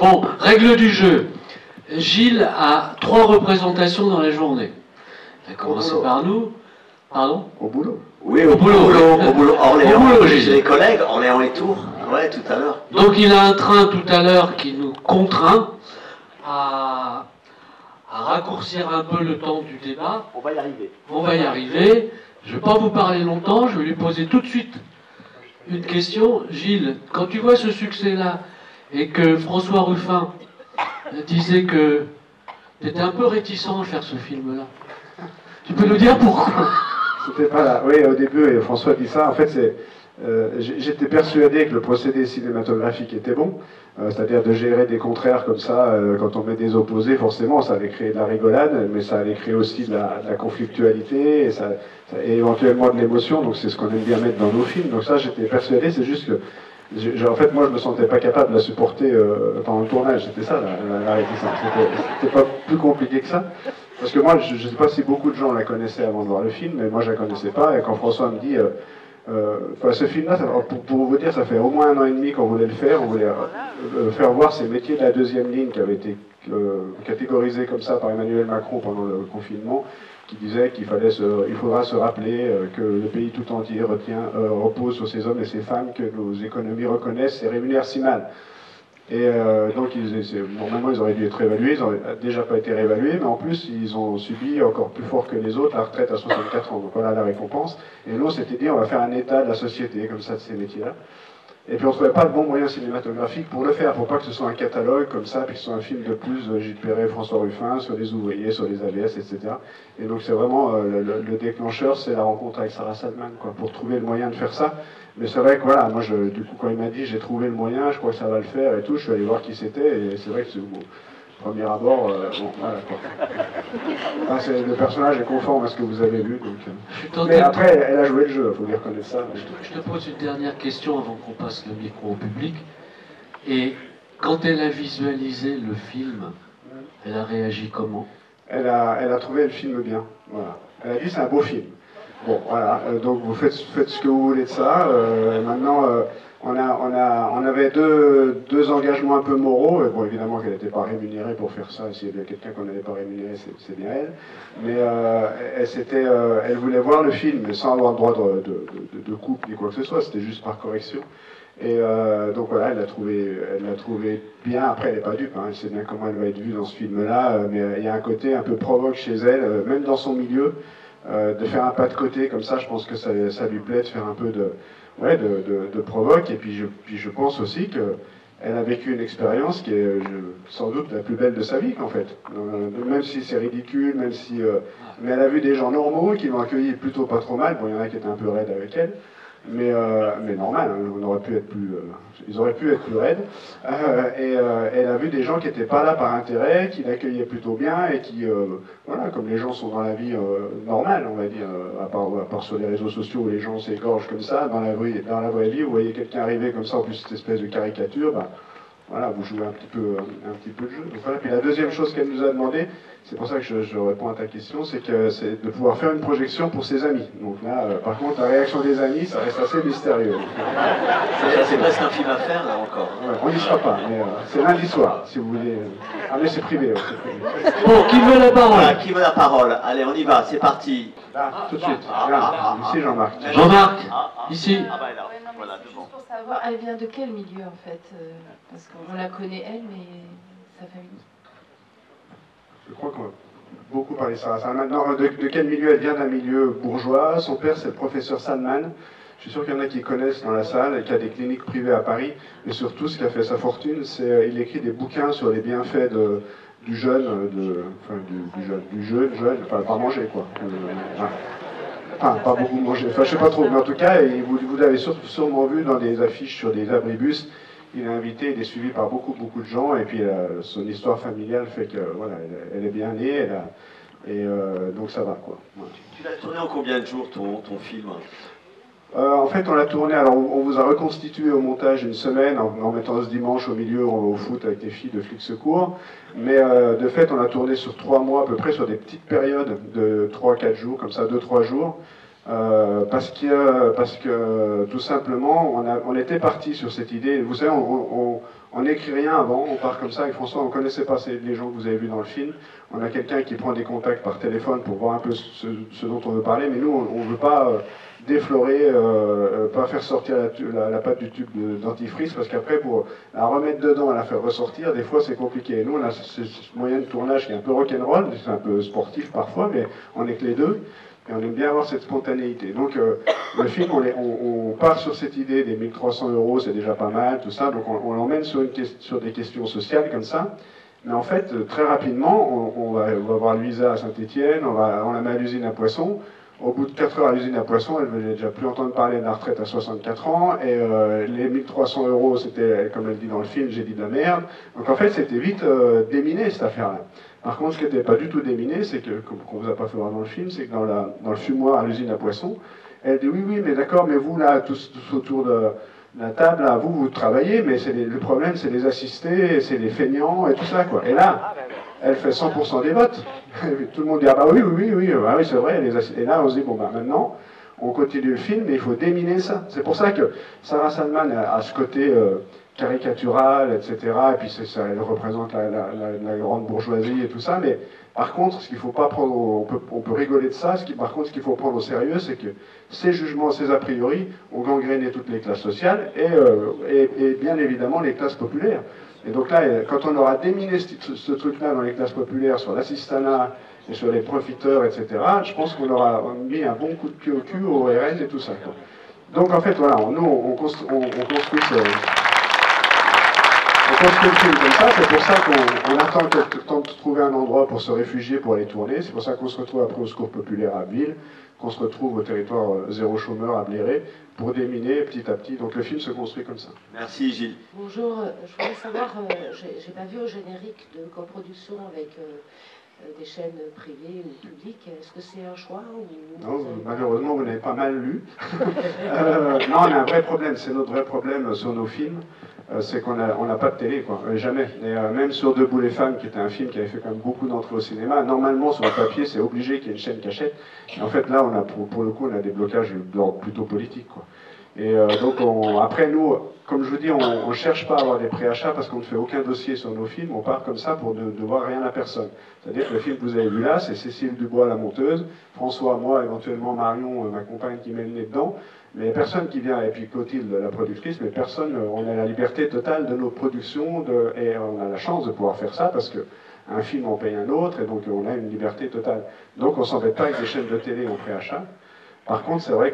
Bon, règle du jeu. Gilles a 3 représentations dans la journée. Il a commencé par nous. Pardon? Au boulot. Oui, au boulot. Au boulot. Orléans, Au boulot, j'ai des collègues, Orléans et Tours. Ouais, tout à l'heure. Donc il a un train tout à l'heure qui nous contraint à raccourcir un peu le temps du débat. On va y arriver. On va y arriver. Je ne vais pas vous parler longtemps, je vais lui poser tout de suite une question. Gilles, quand tu vois ce succès-là et que François Ruffin disait que tu étais un peu réticent à faire ce film-là, tu peux nous dire pourquoi? C'était pas là. Oui, au début, François dit ça. En fait, j'étais persuadé que le procédé cinématographique était bon, c'est-à-dire de gérer des contraires comme ça, quand on met des opposés, forcément, ça allait créer de la rigolade, mais ça allait créer aussi de la conflictualité, et éventuellement de l'émotion, donc c'est ce qu'on aime bien mettre dans nos films. Donc ça, j'étais persuadé, c'est juste que, en fait, moi, je me sentais pas capable de la supporter pendant le tournage, c'était ça, la réticence. C'était pas plus compliqué que ça. Parce que moi, je ne sais pas si beaucoup de gens la connaissaient avant de voir le film, mais moi, je la connaissais pas, et quand François me dit... ce film-là, pour vous dire, ça fait au moins 1 an et demi qu'on voulait le faire. On voulait faire voir ces métiers de la deuxième ligne qui avaient été catégorisés comme ça par Emmanuel Macron pendant le confinement, qui disait qu'il faudra se rappeler que le pays tout entier repose sur ces hommes et ces femmes que nos économies reconnaissent et rémunèrent si mal. Et donc, normalement, ils auraient dû être réévalués, ils n'auraient déjà pas été réévalués, mais en plus, ils ont subi encore plus fort que les autres la retraite à 64 ans. Donc voilà la récompense. Et nous, on s'était dit, on va faire un état de la société, comme ça, de ces métiers-là. Et puis, on ne trouvait pas le bon moyen cinématographique pour le faire, pour pas que ce soit un catalogue comme ça, puis que ce soit un film de plus, Gilles Perret, François Ruffin, sur les ouvriers, sur les AVS, etc. Et donc, c'est vraiment le déclencheur, c'est la rencontre avec Sarah Salman, quoi, pour trouver le moyen de faire ça. Mais c'est vrai que voilà, moi, du coup, quand il m'a dit j'ai trouvé le moyen, je crois que ça va le faire et tout, je suis allé voir qui c'était, et c'est vrai que au premier abord, bon, voilà quoi. Enfin, le personnage est conforme à ce que vous avez vu, donc. Mais après, elle a joué le jeu, il faut lui reconnaître ça. Je te pose une dernière question avant qu'on passe le micro au public. Et quand elle a visualisé le film, elle a réagi comment? Elle a trouvé le film bien, voilà. Elle a dit c'est un beau film. Bon, voilà, donc vous faites ce que vous voulez de ça. Maintenant, on avait deux engagements un peu moraux. Et bon, évidemment qu'elle n'était pas rémunérée pour faire ça. S'il y avait quelqu'un qu'on n'avait pas rémunéré, c'est bien elle. Mais elle voulait voir le film, mais sans avoir le droit de coupe ni quoi que ce soit. C'était juste par correction. Et donc voilà, elle l'a trouvé bien. Après, elle n'est pas dupe, hein. Elle sait bien comment elle va être vue dans ce film-là. Mais il y a un côté un peu provoque chez elle, même dans son milieu. De faire un pas de côté comme ça, je pense que ça lui plaît de faire un peu de provoque. Et puis je pense aussi qu'elle a vécu une expérience qui est sans doute la plus belle de sa vie, en fait. Même si c'est ridicule, mais elle a vu des gens normaux qui l'ont accueilli plutôt pas trop mal. Bon, il y en a qui étaient un peu raides avec elle. Mais normal, hein, ils auraient pu être plus raides. Elle a vu des gens qui n'étaient pas là par intérêt, qui l'accueillaient plutôt bien et qui, voilà, comme les gens sont dans la vie normale, on va dire, à part sur les réseaux sociaux où les gens s'égorgent comme ça, dans la vraie vie, vous voyez quelqu'un arriver comme ça, en plus cette espèce de caricature, bah, voilà, vous jouez un petit peu le jeu. Donc voilà. Puis la deuxième chose qu'elle nous a demandé, c'est pour ça que je réponds à ta question, c'est de pouvoir faire une projection pour ses amis. Donc là, par contre, la réaction des amis, ça reste assez mystérieux. C'est presque un film à faire, là, encore. Ouais, on n'y sera pas, mais c'est lundi soir, si vous voulez. Ah, mais c'est privé. Bon, qui veut la parole? Voilà, qui veut la parole? Allez, on y va, c'est parti. Là, tout de suite. Là, ici, Jean-Marc. Jean-Marc, ici. Ah, bah là, voilà, devant. Pour savoir, elle vient de quel milieu, en fait? Parce qu'on la connaît, elle, mais sa famille. Je crois qu'on va beaucoup parler de Sarah Salman. Non, de quel milieu elle vient? D'un milieu bourgeois. Son père, c'est le professeur Salman. Je suis sûr qu'il y en a qui connaissent dans la salle et qui a des cliniques privées à Paris. Mais surtout, ce qui a fait sa fortune, c'est il écrit des bouquins sur les bienfaits du jeûne, enfin, pas manger, quoi. Enfin, pas beaucoup manger, enfin, je sais pas trop, mais en tout cas, et vous l'avez sûrement vu dans des affiches sur des abribus. Il est invité, il est suivi par beaucoup de gens, et puis son histoire familiale fait que voilà, elle est bien née, donc ça va, quoi. Voilà. Tu l'as tourné en combien de jours ton film? En fait, on l'a tourné, alors on vous a reconstitué au montage une semaine en mettant ce dimanche au milieu, on va au foot avec les filles de flics secours. Mais de fait, on a tourné sur 3 mois à peu près, sur des petites périodes de 3-4 jours, comme ça, 2-3 jours. parce que tout simplement, on était parti sur cette idée. Vous savez, on n'écrit rien avant, on part comme ça avec François, on ne connaissait pas les gens que vous avez vus dans le film. On a quelqu'un qui prend des contacts par téléphone pour voir un peu ce dont on veut parler, mais nous, on ne veut pas déflorer, pas faire sortir la pâte du tube dentifrice, parce qu'après, pour la remettre dedans et la faire ressortir, des fois, c'est compliqué. Et nous, on a ce moyen de tournage qui est un peu rock'n'roll, c'est un peu sportif parfois, mais on est que les deux. Et on aime bien avoir cette spontanéité. Donc le film, on part sur cette idée des 1300 €, c'est déjà pas mal, tout ça. Donc on l'emmène sur des questions sociales comme ça. Mais en fait, très rapidement, on va voir Luisa à Saint-Étienne, on la met à l'usine à poissons. Au bout de 4 heures à l'usine à poissons, elle ne veut déjà plus entendre parler de la retraite à 64 ans. Et les 1300 €, c'était, comme elle dit dans le film, j'ai dit de la merde. Donc en fait, c'était vite déminé cette affaire-là. Par contre, ce qui n'était pas du tout déminé, c'est que, qu'on vous a pas fait voir dans le film, c'est que dans le fumoir à l'usine à poissons, elle dit oui, mais d'accord, mais vous là, tous autour de la table, là, vous travaillez, mais le problème, c'est les assistés, c'est les feignants et tout ça, quoi. Et là, elle fait 100% des votes. Tout le monde dit ah bah oui, bah oui, c'est vrai. Et là, on se dit bon bah maintenant, on continue le film, mais il faut déminer ça. C'est pour ça que Sarah Salman a ce côté caricatural, etc. Et puis elle représente la grande bourgeoisie et tout ça. Mais par contre, ce qu'il faut pas prendre, on peut rigoler de ça. Par contre, ce qu'il faut prendre au sérieux, c'est que ces jugements, ces a priori, ont gangréné toutes les classes sociales et bien évidemment les classes populaires. Et donc là, quand on aura déminé ce truc-là dans les classes populaires, sur l'assistanat et sur les profiteurs, etc., je pense qu'on aura mis un bon coup de pied au cul au RN et tout ça, quoi. Donc en fait, voilà, nous, on construit le film comme ça. C'est pour ça qu'on attend quelque temps de trouver un endroit pour se réfugier, pour aller tourner. C'est pour ça qu'on se retrouve après au Secours Populaire à Ville, qu'on se retrouve au territoire zéro chômeur à Bléré, pour déminer petit à petit. Donc le film se construit comme ça. Merci Gilles. Bonjour, je voulais savoir, j'ai pas vu au générique de coproduction avec des chaînes privées ou publiques. Est-ce que c'est un choix ou... Non, malheureusement, vous n'avez pas mal lu. Non, on a un vrai problème. C'est notre vrai problème sur nos films. C'est qu'on n'a pas de télé, quoi. Jamais. Et même sur Debout les femmes, qui était un film qui avait fait quand même beaucoup d'entrées au cinéma, normalement, sur le papier, c'est obligé qu'il y ait une chaîne qui achète. Et en fait, là, pour le coup, on a des blocages d'ordre plutôt politique, quoi. Et donc, après, nous, comme je vous dis, on ne cherche pas à avoir des préachats parce qu'on ne fait aucun dossier sur nos films. On part comme ça pour ne devoir rien à personne. C'est-à-dire que le film que vous avez vu là, c'est Cécile Dubois, la monteuse, François, moi, éventuellement Marion, ma compagne qui met le nez dedans. Mais personne qui vient, et puis Clotilde, la productrice, mais personne, on a la liberté totale de nos productions, et on a la chance de pouvoir faire ça parce qu'un film en paye un autre, et donc on a une liberté totale. Donc on ne s'embête pas avec des chaînes de télé en préachat. Par contre, c'est vrai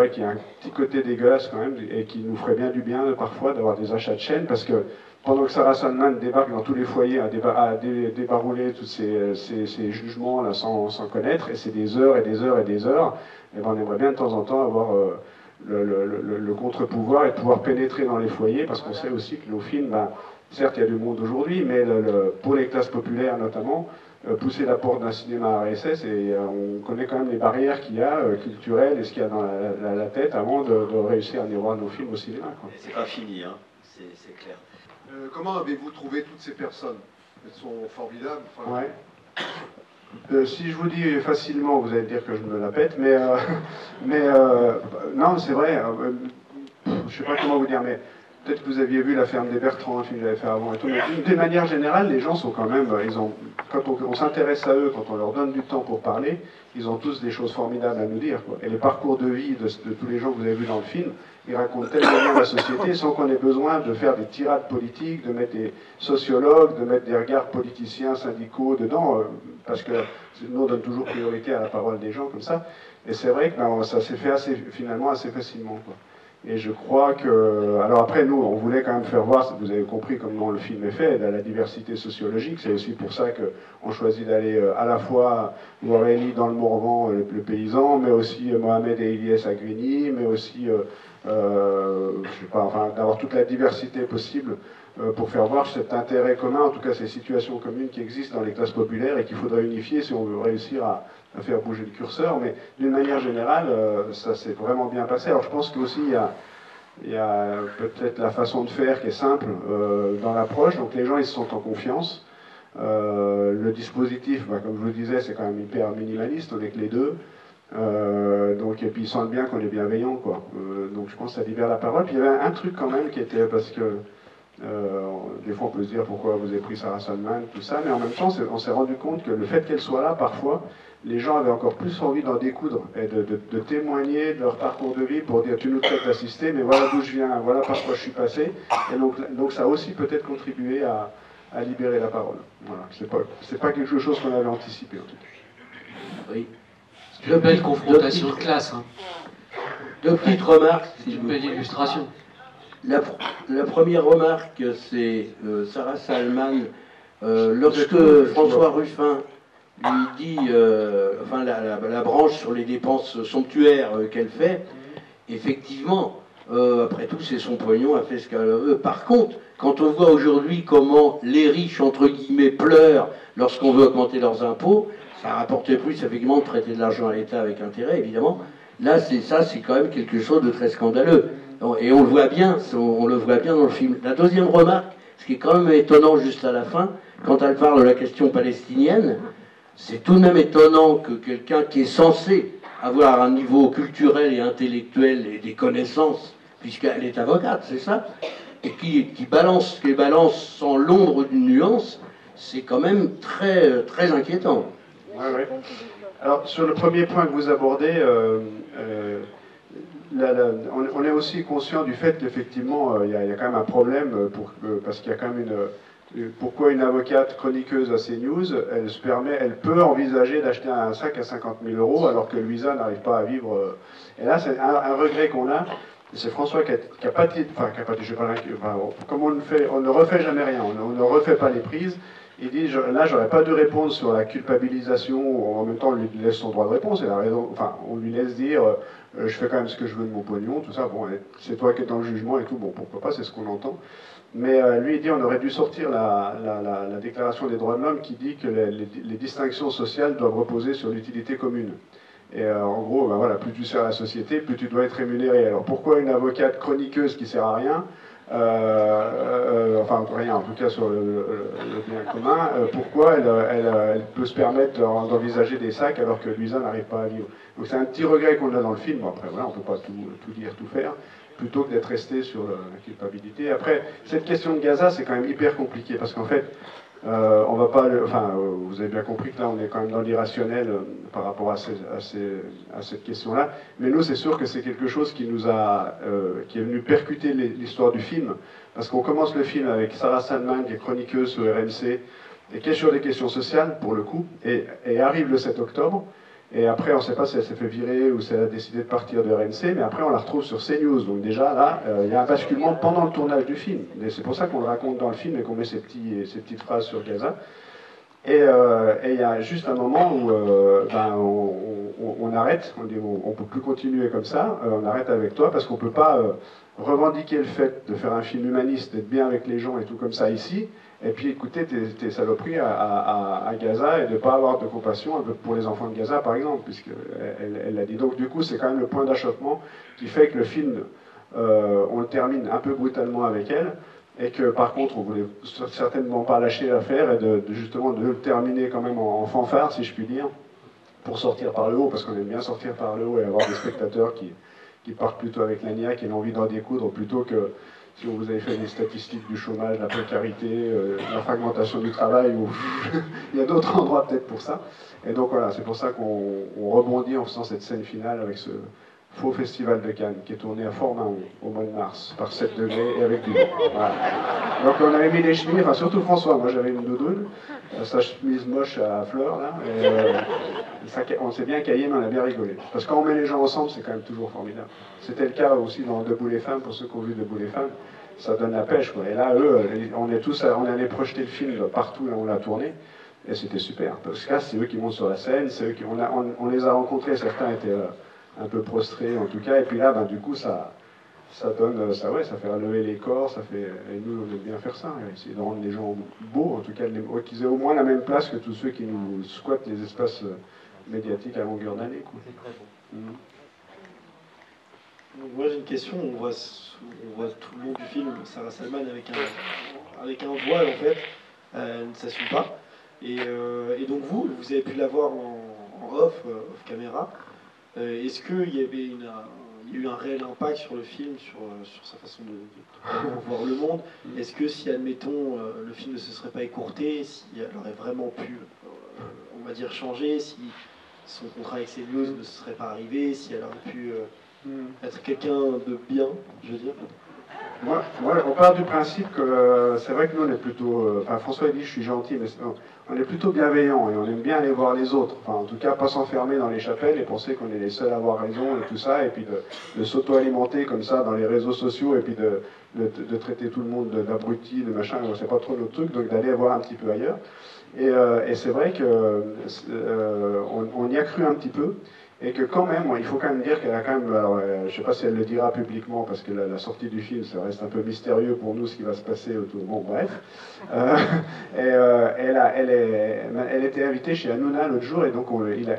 qu'il y a un petit côté dégueulasse quand même, et qui nous ferait bien du bien parfois d'avoir des achats de chaînes, parce que pendant que Sarah Salman débarque dans tous les foyers à débarouler tous ces jugements là sans connaître, et c'est des heures et des heures et des heures, et ben on aimerait bien de temps en temps avoir le contre-pouvoir et pouvoir pénétrer dans les foyers, parce qu'on sait aussi que nos films, ben, certes il y a du monde aujourd'hui, mais pour les classes populaires notamment, pousser la porte d'un cinéma RSS, et on connaît quand même les barrières qu'il y a culturelles et ce qu'il y a dans la tête avant de réussir à aller voir nos films au cinéma, quoi. C'est pas fini, hein. C'est clair. Comment avez-vous trouvé toutes ces personnes? Elles sont formidables. Enfin... Ouais. Si je vous dis facilement, vous allez dire que je me la pète, mais non, c'est vrai. Je sais pas comment vous dire, mais peut-être que vous aviez vu La Ferme des Bertrands, un film que j'avais fait avant et tout. Mais d'une manière générale, les gens sont quand même, quand on s'intéresse à eux, quand on leur donne du temps pour parler, ils ont tous des choses formidables à nous dire, quoi. Et les parcours de vie de tous les gens que vous avez vus dans le film, ils racontent tellement bien la société sans qu'on ait besoin de faire des tirades politiques, de mettre des sociologues, de mettre des regards politiciens, syndicaux dedans, parce que nous on donne toujours priorité à la parole des gens comme ça. Et c'est vrai que ben, ça s'est fait finalement assez facilement, quoi. Et je crois que... Alors après, nous, on voulait quand même faire voir, vous avez compris comment le film est fait, la diversité sociologique. C'est aussi pour ça qu'on choisit d'aller à la fois voir Elie dans le Morvan, le paysan, mais aussi Mohamed et Ilyes à Grigny, mais aussi, je sais pas, enfin, d'avoir toute la diversité possible pour faire voir cet intérêt commun, en tout cas ces situations communes qui existent dans les classes populaires et qu'il faudrait unifier si on veut réussir à faire bouger le curseur, mais d'une manière générale, ça s'est vraiment bien passé. Alors je pense qu'aussi il y a peut-être la façon de faire qui est simple dans l'approche, donc les gens ils se sentent en confiance. Le dispositif, bah, comme je vous le disais, c'est quand même hyper minimaliste, on est que les deux. Donc, et puis ils sentent bien qu'on est bienveillant, quoi. Donc je pense que ça libère la parole. Puis il y avait un truc quand même qui était, parce que des fois on peut se dire pourquoi vous avez pris Sarah Salman, tout ça, mais en même temps on s'est rendu compte que le fait qu'elle soit là, parfois, les gens avaient encore plus envie d'en découdre et de témoigner de leur parcours de vie pour dire tu nous traites d'assister, mais voilà d'où je viens, voilà par quoi je suis passé. Et donc ça a aussi peut-être contribué à libérer la parole. Voilà. C'est pas quelque chose qu'on avait anticipé en tout cas. Oui. C'est une belle confrontation de classe. Hein. Deux petites remarques. C'est une belle illustration. La première remarque, c'est Sarah Salman, lorsque François Ruffin lui dit, enfin la branche sur les dépenses somptuaires qu'elle fait, effectivement, après tout, c'est son pognon, elle fait ce qu'elle veut. Par contre, quand on voit aujourd'hui comment les riches, entre guillemets, pleurent lorsqu'on veut augmenter leurs impôts, ça rapporte plus, effectivement, de prêter de l'argent à l'État avec intérêt, évidemment. Là, c'est quand même quelque chose de très scandaleux. Et on le voit bien, dans le film. La deuxième remarque, ce qui est quand même étonnant juste à la fin, quand elle parle de la question palestinienne, c'est tout de même étonnant que quelqu'un qui est censé avoir un niveau culturel et intellectuel et des connaissances, puisqu'elle est avocate, c'est ça, et qui balance sans l'ombre d'une nuance, c'est quand même très, très inquiétant. Ouais, ouais. Alors, sur le premier point que vous abordez, on est aussi conscient du fait qu'effectivement, il y a quand même un problème, parce qu'il y a quand même pourquoi une avocate chroniqueuse à CNews, elle peut envisager d'acheter un sac à 50 000 euros alors que Louisa n'arrive pas à vivre. Et là, c'est un regret qu'on a. C'est François qui a pas dit, comme on ne refait jamais rien, on ne refait pas les prises. Il dit, là, j'aurais pas de réponse sur la culpabilisation, en même temps, on lui laisse son droit de réponse, et la raison, enfin, on lui laisse dire, je fais quand même ce que je veux de mon pognon, tout ça, bon, c'est toi qui es dans le jugement et tout, bon, pourquoi pas, c'est ce qu'on entend. Mais lui, il dit, on aurait dû sortir la Déclaration des droits de l'homme qui dit que les distinctions sociales doivent reposer sur l'utilité commune. Et en gros, ben voilà, plus tu sers à la société, plus tu dois être rémunéré. Alors pourquoi une avocate chroniqueuse qui sert à rien, enfin rien en tout cas sur le bien commun, pourquoi elle peut se permettre d'envisager des sacs alors que Luisa n'arrive pas à vivre. Donc c'est un petit regret qu'on a dans le film. Bon, après voilà, on ne peut pas tout dire, tout faire, plutôt que d'être resté sur la culpabilité. Après, cette question de Gaza, c'est quand même hyper compliqué parce qu'en fait, on va pas, vous avez bien compris que là, on est quand même dans l'irrationnel par rapport à cette question-là. Mais nous, c'est sûr que c'est quelque chose qui est venu percuter l'histoire du film, parce qu'on commence le film avec Sarah Salman, qui est chroniqueuse sur RMC, et qui est sur des questions sociales, pour le coup, et arrive le 7 octobre. Et après, on ne sait pas si elle s'est fait virer ou si elle a décidé de partir de RMC, mais après, on la retrouve sur CNews. Donc déjà, là, il y a un basculement pendant le tournage du film. Et c'est pour ça qu'on le raconte dans le film et qu'on met ces petites phrases sur Gaza. Et il y a juste un moment où on arrête, on dit on ne peut plus continuer comme ça, on arrête avec toi, parce qu'on ne peut pas revendiquer le fait de faire un film humaniste, d'être bien avec les gens et tout comme ça ici, et puis écouter tes saloperies à Gaza et de ne pas avoir de compassion pour les enfants de Gaza, par exemple, puisqu'elle l'a dit. Donc du coup, c'est quand même le point d'achoppement qui fait que le film, on le termine un peu brutalement avec elle, et que par contre, on voulait certainement pas lâcher l'affaire et justement de le terminer quand même en fanfare, si je puis dire, pour sortir par le haut, parce qu'on aime bien sortir par le haut et avoir des spectateurs qui partent plutôt avec la niaque et l'envie d'en découdre, plutôt que si vous avez fait des statistiques du chômage, de la précarité, de la fragmentation du travail, ou il y a d'autres endroits peut-être pour ça. Et donc voilà, c'est pour ça qu'on rebondit en faisant cette scène finale avec ce faux festival de Cannes qui est tourné à Fort-Mahon au mois de mars par 7 degrés et avec du vent. Voilà. Donc on avait mis des chemises, enfin surtout François, moi j'avais une doudoune, sa chemise moche à fleurs là, et on s'est bien caillé mais on a bien rigolé. Parce que quand on met les gens ensemble, c'est quand même toujours formidable. C'était le cas aussi dans Debout les femmes, pour ceux qui ont vu Debout les femmes, ça donne la pêche quoi. Et là eux, on allait projeter le film partout là où on l'a tourné. Et c'était super, parce que là c'est eux qui montent sur la scène, c'est eux on les a rencontrés, certains étaient un peu prostrés en tout cas, et puis là du coup ça donne, ça fait relever les corps, et nous on aime bien faire ça, essayer de rendre les gens beaux, en tout cas qu'ils aient au moins la même place que tous ceux qui nous squattent les espaces médiatiques à longueur d'année. C'est très beau. Moi j'ai une question, on voit tout le long du film Sarah Salman avec un voile en fait, elle ne s'assume pas, et donc vous avez pu la voir en off caméra. Est-ce qu'il y avait il y a eu un réel impact sur le film, sur sa façon de voir le monde? Est-ce que si, admettons, le film ne se serait pas écourté, si elle aurait vraiment pu, on va dire, changer, si son contrat avec CNews ne se serait pas arrivé, si elle aurait pu être quelqu'un de bien, je veux dire? Moi, on part du principe que c'est vrai que nous, on est plutôt... Enfin, François dit, je suis gentil, mais on est plutôt bienveillant et on aime bien aller voir les autres. Enfin, en tout cas, pas s'enfermer dans les chapelles et penser qu'on est les seuls à avoir raison et tout ça, et puis de s'auto-alimenter comme ça dans les réseaux sociaux, et puis de traiter tout le monde d'abruti, de machin, c'est pas trop notre truc, donc d'aller voir un petit peu ailleurs. Et c'est vrai qu'on y a cru un petit peu. Et que quand même, il faut quand même dire qu'elle a quand même, alors je ne sais pas si elle le dira publiquement, parce que la sortie du film, ça reste un peu mystérieux pour nous ce qui va se passer autour. Bon, bref. Elle était invitée chez Hanouna l'autre jour, et donc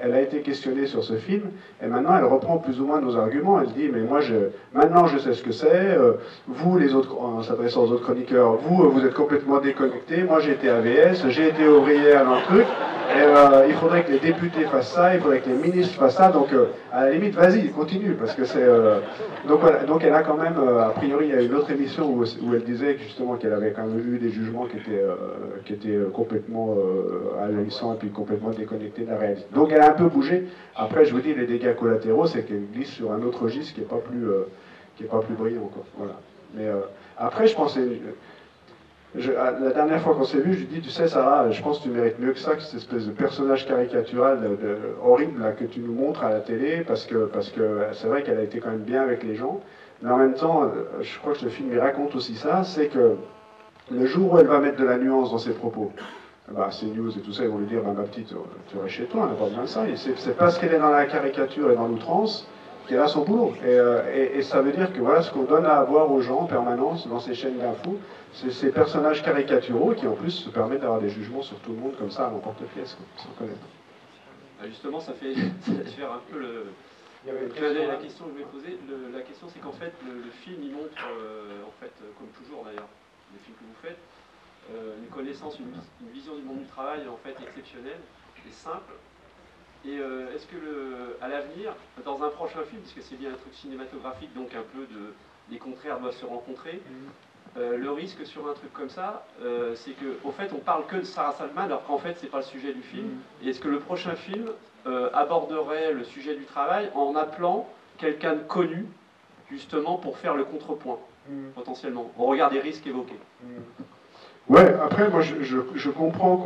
elle a été questionnée sur ce film, et maintenant elle reprend plus ou moins nos arguments. Elle dit, mais moi, maintenant je sais ce que c'est, vous, les autres, en s'adressant aux autres chroniqueurs, vous êtes complètement déconnectés, moi j'ai été AVS, j'ai été ouvrière dans le truc, et il faudrait que les députés fassent ça, il faudrait que les ministres fassent ça, donc à la limite, vas-y, continue, parce que c'est... Donc voilà, donc elle a quand même, a priori, il y a une autre émission où elle disait justement qu'elle avait quand même eu des jugements qui étaient complètement ahurissants et puis complètement déconnectés de la réalité. Donc elle a un peu bougé. Après, je vous dis, les dégâts collatéraux, c'est qu'elle glisse sur un autre registre qui n'est pas plus brillant, quoi. Voilà. Mais après, je pensais... la dernière fois qu'on s'est vu, je lui dis, tu sais Sarah, je pense que tu mérites mieux que ça, que cette espèce de personnage caricatural horrible là, que tu nous montres à la télé, parce que c'est vrai qu'elle a été quand même bien avec les gens, mais en même temps, je crois que le film il raconte aussi ça, c'est que le jour où elle va mettre de la nuance dans ses propos, bah, CNews et tout ça, ils vont lui dire, bah, ma petite, tu restes chez toi, on n'a pas besoin de ça, et c'est parce qu'elle est dans la caricature et dans l'outrance qu'elle a son boulot. Et ça veut dire que voilà ce qu'on donne à voir aux gens en permanence dans ces chaînes d'infos, c'est ces personnages caricaturaux qui en plus se permettent d'avoir des jugements sur tout le monde comme ça à l'emporte-pièce, sans connaître. Justement, ça fait faire un peu la question que je vais poser. La question, c'est qu'en fait, le film, il montre, en fait, comme toujours d'ailleurs, les films que vous faites, une connaissance, une vision du monde du travail en fait exceptionnelle et simple. Et est-ce que à l'avenir, dans un prochain film, puisque c'est bien un truc cinématographique, donc un peu les contraires doivent se rencontrer, le risque sur un truc comme ça, c'est qu'au fait, on parle que de Sarah Salman, alors qu'en fait, c'est pas le sujet du film. Et est-ce que le prochain film aborderait le sujet du travail en appelant quelqu'un de connu, justement, pour faire le contrepoint, potentiellement, au regard des risques évoqués? Ouais, après, moi, je comprends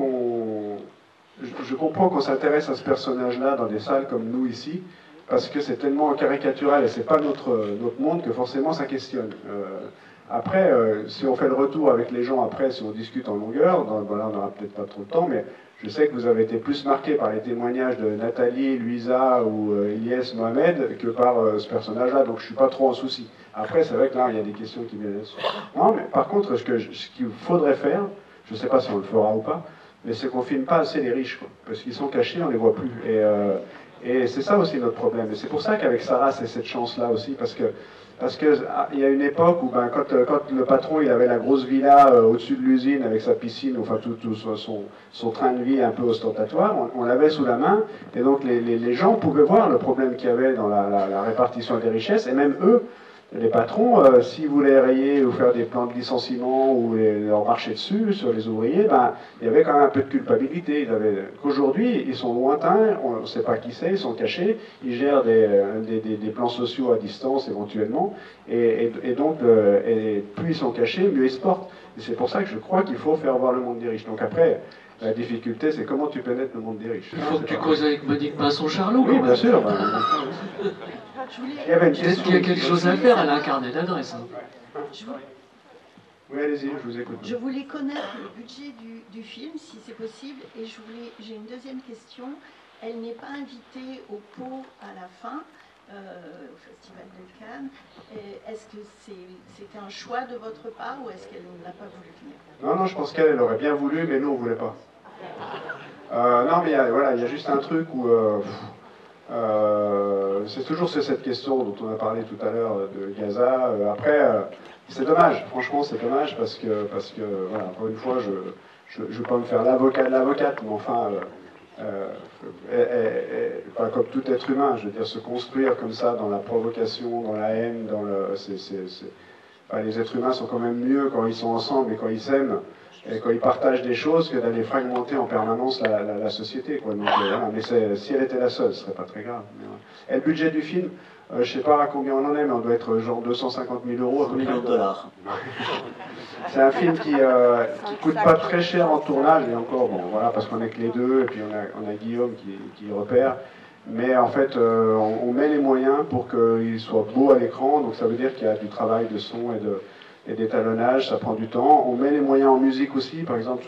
qu'on s'intéresse à ce personnage-là dans des salles comme nous ici, parce que c'est tellement caricatural et c'est pas notre monde que forcément ça questionne. Après, si on fait le retour avec les gens après, si on discute en longueur, voilà, on n'aura peut-être pas trop de temps, mais je sais que vous avez été plus marqué par les témoignages de Nathalie, Luisa ou Ilyes Mohamed que par ce personnage-là, donc je suis pas trop en souci. Après, c'est vrai que là, il y a des questions qui viennent là-dessus. Non, mais par contre, ce qu'il faudrait faire, je ne sais pas si on le fera ou pas, mais c'est qu'on ne filme pas assez les riches, quoi, parce qu'ils sont cachés, on ne les voit plus. Et c'est ça aussi notre problème. Et c'est pour ça qu'avec Sarah, c'est cette chance-là aussi, parce que il y a une époque où quand le patron il avait la grosse villa au-dessus de l'usine avec sa piscine, enfin tout son train de vie un peu ostentatoire, on l'avait sous la main, et donc les gens pouvaient voir le problème qu'il y avait dans la répartition des richesses, et même eux, les patrons, s'ils voulaient rayer ou faire des plans de licenciement ou leur marcher dessus sur les ouvriers, il y avait quand même un peu de culpabilité. Qu'aujourd'hui, ils sont lointains, on ne sait pas qui c'est, ils sont cachés, ils gèrent des plans sociaux à distance éventuellement, et donc plus ils sont cachés, mieux ils se portent. Et c'est pour ça que je crois qu'il faut faire voir le monde des riches. Donc après, la difficulté, c'est comment tu pénètres le monde des riches. Il faut que tu causes avec Monique Masson-Charlot. Oui, bien sûr. Peut-être qu'il y a quelque chose à faire, elle a un carnet d'adresse. Oui, allez-y, je vous écoute. Je voulais connaître le budget du film, si c'est possible, et j'ai une deuxième question. Elle n'est pas invitée au pot à la fin, au Festival de Cannes. Est-ce que c'était un choix de votre part ou est-ce qu'elle n'a pas voulu venir? Non, je pense qu'elle aurait bien voulu, mais nous, on ne voulait pas. Non, mais il y a juste un truc où... c'est toujours cette question dont on a parlé tout à l'heure de Gaza. Après, c'est dommage, franchement c'est dommage parce que voilà, encore une fois, je ne veux pas me faire l'avocat de l'avocate, mais enfin, comme tout être humain, je veux dire, se construire comme ça dans la provocation, dans la haine, les êtres humains sont quand même mieux quand ils sont ensemble et quand ils s'aiment et quand ils partagent des choses que d'aller fragmenter en permanence la société, quoi. Donc, voilà. Mais si elle était la seule, ce serait pas très grave. Mais, ouais. Et le budget du film, je sais pas à combien on en est, mais on doit être genre 250 000 euros. 100 millions de dollars. C'est un film qui coûte pas très cher en tournage, et encore, bon, voilà, parce qu'on est que les deux, et puis on a Guillaume qui repère. Mais en fait, on met les moyens pour qu'il soit beau à l'écran, donc ça veut dire qu'il y a du travail de son et d'étalonnage, ça prend du temps. On met les moyens en musique aussi, par exemple,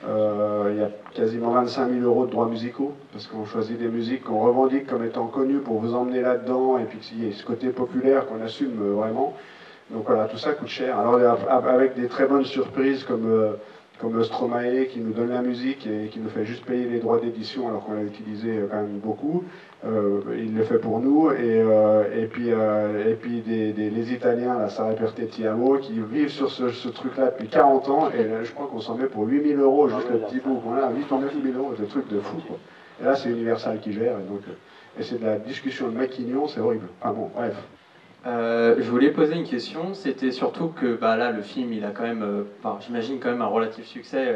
il y a quasiment 25 000 euros de droits musicaux, parce qu'on choisit des musiques qu'on revendique comme étant connues pour vous emmener là-dedans, et puis qu'il y ait ce côté populaire qu'on assume vraiment. Donc voilà, tout ça coûte cher. Alors avec des très bonnes surprises comme Stromae qui nous donne la musique et qui nous fait juste payer les droits d'édition alors qu'on l'a utilisé quand même beaucoup. Il le fait pour nous. Et puis les Italiens, la Sara Pertetti Amo, qui vivent sur ce truc-là depuis 40 ans. Et là, je crois qu'on s'en met pour 8 000 euros, juste le petit bout. Voilà, 8 ou 9 000 euros, des trucs de fou, quoi. Et là, c'est Universal qui gère. Et c'est de la discussion de maquignon, c'est horrible. Enfin bon, bref. Je voulais poser une question, c'était surtout que là le film il a quand même, j'imagine quand même un relatif succès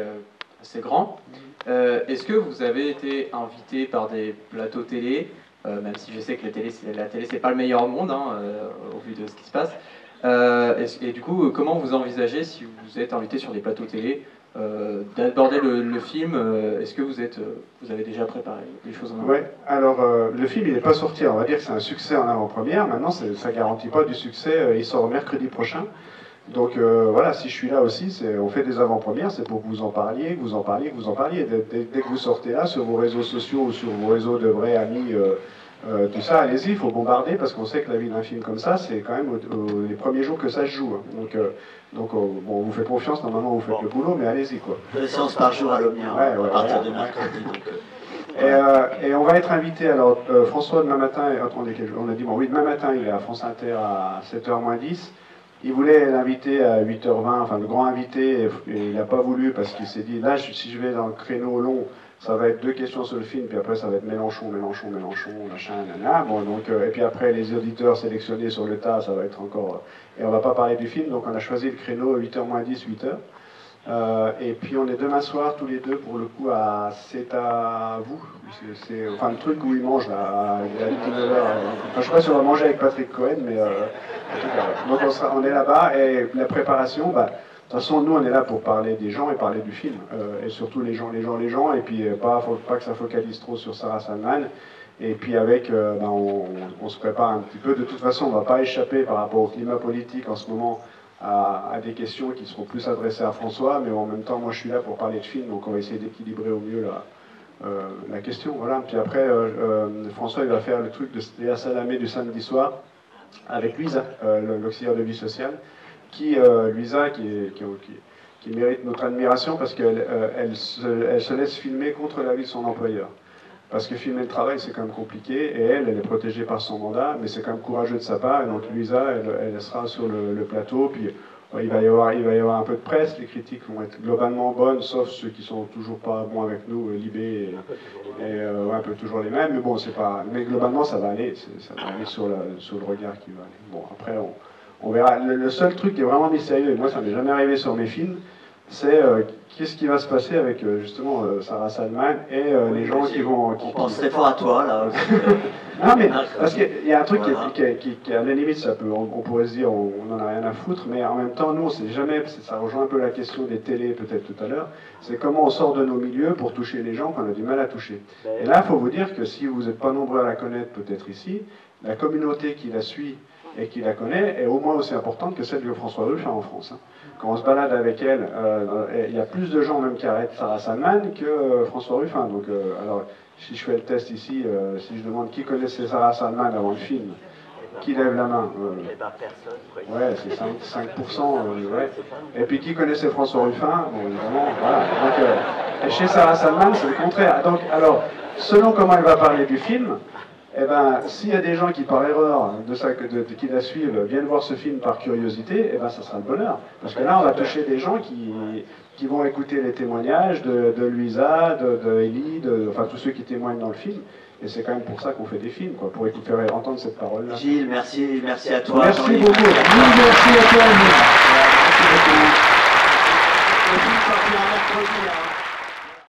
assez grand. Est-ce que vous avez été invité par des plateaux télé, même si je sais que la télé c'est pas le meilleur au monde au vu de ce qui se passe, et du coup comment vous envisagez si vous êtes invité sur des plateaux télé d'aborder le film? Est-ce que vous avez déjà préparé des choses en amont? Ouais, alors le film il n'est pas sorti, on va dire que c'est un succès en avant-première, maintenant ça ne garantit pas du succès, il sort mercredi prochain. Donc voilà, si je suis là aussi, on fait des avant-premières, c'est pour que vous en parliez, que vous en parliez, que vous en parliez. Dès que vous sortez là, sur vos réseaux sociaux ou sur vos réseaux de vrais amis, tout ça, allez-y, il faut bombarder parce qu'on sait que la vie d'un film comme ça, c'est quand même les premiers jours que ça se joue. Hein. Donc bon, on vous fait confiance, normalement vous faites le boulot, mais allez-y quoi. 2 séances par jour à l'Omnia, à partir de mercredi. Et on va être invité, alors François demain matin, attendez, on a dit, bon oui, demain matin il est à France Inter à 7h moins 10. Il voulait l'inviter à 8h20, enfin le grand invité, et il n'a pas voulu parce qu'il s'est dit, là si je vais dans le créneau long, ça va être 2 questions sur le film, puis après ça va être Mélenchon, machin, nana. Bon, donc, et puis après les auditeurs sélectionnés sur le tas, ça va être encore... Et on va pas parler du film, donc on a choisi le créneau 8h moins 10, 8h. Et puis on est demain soir tous les deux pour le coup à C'est à vous. C'est enfin le truc où ils mangent là, à 19h. Enfin, je sais pas si on va manger avec Patrick Cohen, mais en tout cas, donc on est là-bas et la préparation, de toute façon nous on est là pour parler des gens et parler du film et surtout les gens et puis pas que ça focalise trop sur Sarah Salman. Et puis avec, on se prépare un petit peu. De toute façon, on ne va pas échapper par rapport au climat politique en ce moment à des questions qui seront plus adressées à François, mais en même temps, moi je suis là pour parler de film, donc on va essayer d'équilibrer au mieux la question. Voilà. Puis après, François il va faire le truc de Léa Salamé du samedi soir avec Luisa, l'auxiliaire de vie sociale, Luisa qui mérite notre admiration parce qu'elle se laisse filmer contre l'avis de son employeur. Parce que filmer le travail, c'est quand même compliqué, et elle est protégée par son mandat, mais c'est quand même courageux de sa part, et donc Luisa, elle sera sur le plateau, puis il va y avoir un peu de presse, les critiques vont être globalement bonnes, sauf ceux qui sont toujours pas bons avec nous, Libé, et un peu toujours les mêmes, mais bon, mais globalement, ça va aller, ça va aller sur le regard qui va aller. Bon, après, on verra. Le seul truc qui est vraiment mystérieux, et moi, ça m'est jamais arrivé sur mes films, c'est qu'est-ce qui va se passer avec justement Sarah Salman et les gens qui vont... On pense très fort à toi, là. Non, mais parce qu'il y a un truc qui à la limite, on pourrait se dire on n'en a rien à foutre, mais en même temps, nous, on sait jamais, ça rejoint un peu la question des télés peut-être tout à l'heure, c'est comment on sort de nos milieux pour toucher les gens qu'on a du mal à toucher. Et là, il faut vous dire que si vous n'êtes pas nombreux à la connaître peut-être ici, la communauté qui la suit et qui la connaît est au moins aussi importante que celle de François Ruffin en France. Hein. Quand on se balade avec elle, il y a plus de gens même qui arrêtent Sarah Salman que François Ruffin. Donc, alors, si je fais le test ici, si je demande qui connaissait Sarah Salman avant le film, qui lève la main personne. Ouais, c'est 5%. Ouais. Et puis qui connaissait François Ruffin, bon, évidemment, voilà. Donc, chez Sarah Salman, c'est le contraire. Donc, alors, selon comment elle va parler du film, eh ben, s'il y a des gens qui, par erreur, qui la suivent, viennent voir ce film par curiosité, eh ben, ça sera le bonheur. Parce que là, on va toucher des gens qui vont écouter les témoignages de Luisa, de Ellie, enfin tous ceux qui témoignent dans le film. Et c'est quand même pour ça qu'on fait des films, quoi, pour écouter, entendre cette parole-là. Gilles, merci à toi. Merci beaucoup. Merci à toi. Le film sortira mercredi, hein.